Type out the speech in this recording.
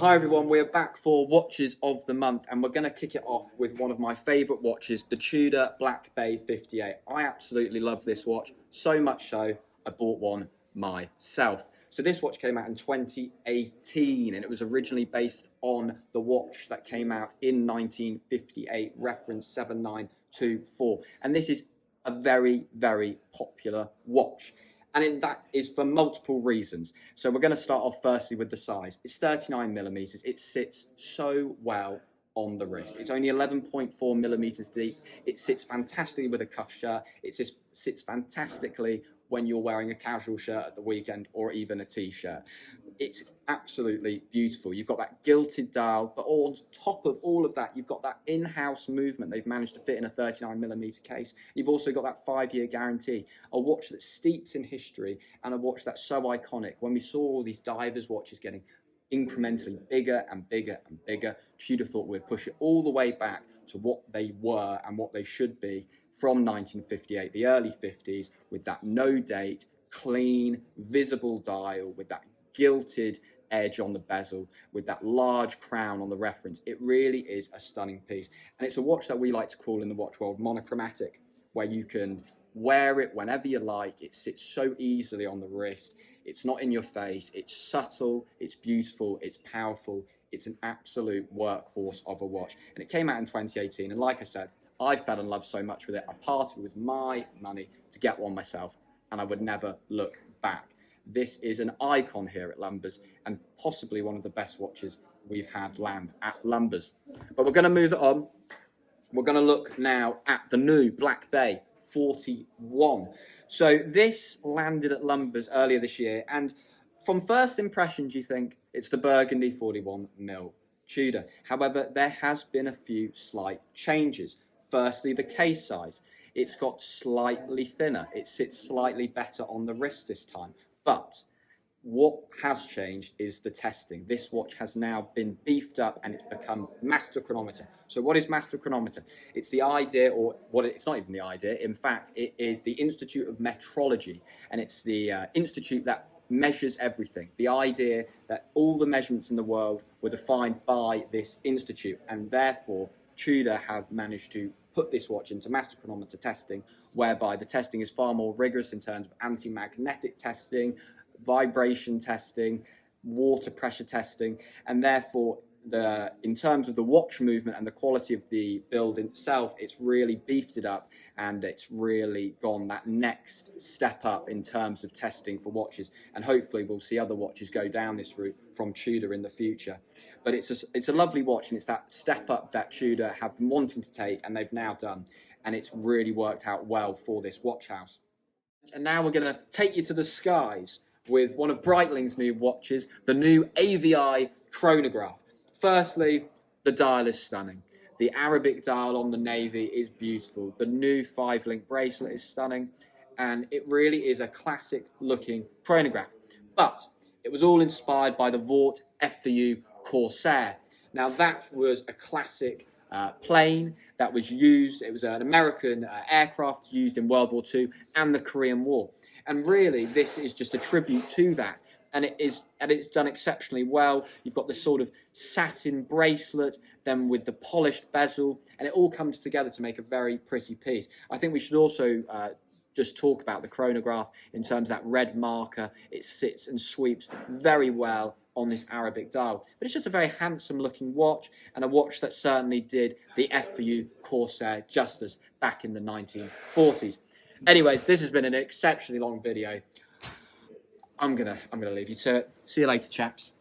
Hi everyone, we're back for Watches of the Month and we're going to kick it off with one of my favourite watches, the Tudor Black Bay 58. I absolutely love this watch, so much so I bought one myself. So this watch came out in 2018 and it was originally based on the watch that came out in 1958, reference 7924. And this is a very, very popular watch. And that is for multiple reasons. So we're going to start off firstly with the size. It's 39 millimeters. It sits so well on the wrist. It's only 11.4 millimeters deep. It sits fantastically with a cuff shirt. It sits fantastically when you're wearing a casual shirt at the weekend or even a t-shirt. It's absolutely beautiful. You've got that gilded dial, but on top of all of that, you've got that in-house movement they've managed to fit in a 39 millimeter case. You've also got that 5-year guarantee, a watch that's steeped in history and a watch that's so iconic. When we saw all these divers watches getting incrementally bigger and bigger and bigger, Tudor thought we'd push it all the way back to what they were and what they should be from 1958, the early 50s, with that no date, clean, visible dial, with that gilded edge on the bezel, with that large crown on the reference. It really is a stunning piece. And it's a watch that we like to call in the watch world monochromatic, where you can wear it whenever you like. It sits so easily on the wrist. It's not in your face. It's subtle, it's beautiful, it's powerful. It's an absolute workhorse of a watch. And it came out in 2018. And like I said, I fell in love so much with it. I parted with my money to get one myself, and I would never look back. This is an icon here at Lumbers and possibly one of the best watches we've had land at Lumbers. But we're going to move it on. We're going to look now at the new Black Bay 41. So this landed at Lumbers earlier this year, and from first impressions you think it's the Burgundy 41mm Tudor. However, there has been a few slight changes. Firstly, the case size. It's got slightly thinner. It sits slightly better on the wrist this time. But what has changed is the testing. This watch has now been beefed up and it's become master chronometer. So what is master chronometer? It's the idea, or what? It's not even the idea. In fact, it is the Institute of Metrology, and it's the institute that measures everything. The idea that all the measurements in the world were defined by this institute, and therefore Tudor have managed to put this watch into master chronometer testing, whereby the testing is far more rigorous in terms of anti-magnetic testing, vibration testing, water pressure testing, and therefore in terms of the watch movement and the quality of the build itself, it's really beefed it up and it's really gone that next step up in terms of testing for watches, and hopefully we'll see other watches go down this route from Tudor in the future. But it's a lovely watch, and it's that step up that Tudor have been wanting to take and they've now done, and it's really worked out well for this watch house. And now we're going to take you to the skies with one of Breitling's new watches, the new AVI chronograph. Firstly, the dial is stunning. The Arabic dial on the navy is beautiful. The new 5-link bracelet is stunning, and it really is a classic looking chronograph. But it was all inspired by the Vought F4U Corsair. Now that was a classic plane that was used. It was an American aircraft used in World War II and the Korean War. And really, this is just a tribute to that. And it's done exceptionally well. You've got this sort of satin bracelet, then with the polished bezel, and it all comes together to make a very pretty piece. I think we should also just talk about the chronograph in terms of that red marker. It sits and sweeps very well on this Arabic dial. But it's just a very handsome looking watch, and a watch that certainly did the F4U Corsair justice back in the 1940s. Anyways, this has been an exceptionally long video. I'm gonna leave you to it. See you later, chaps.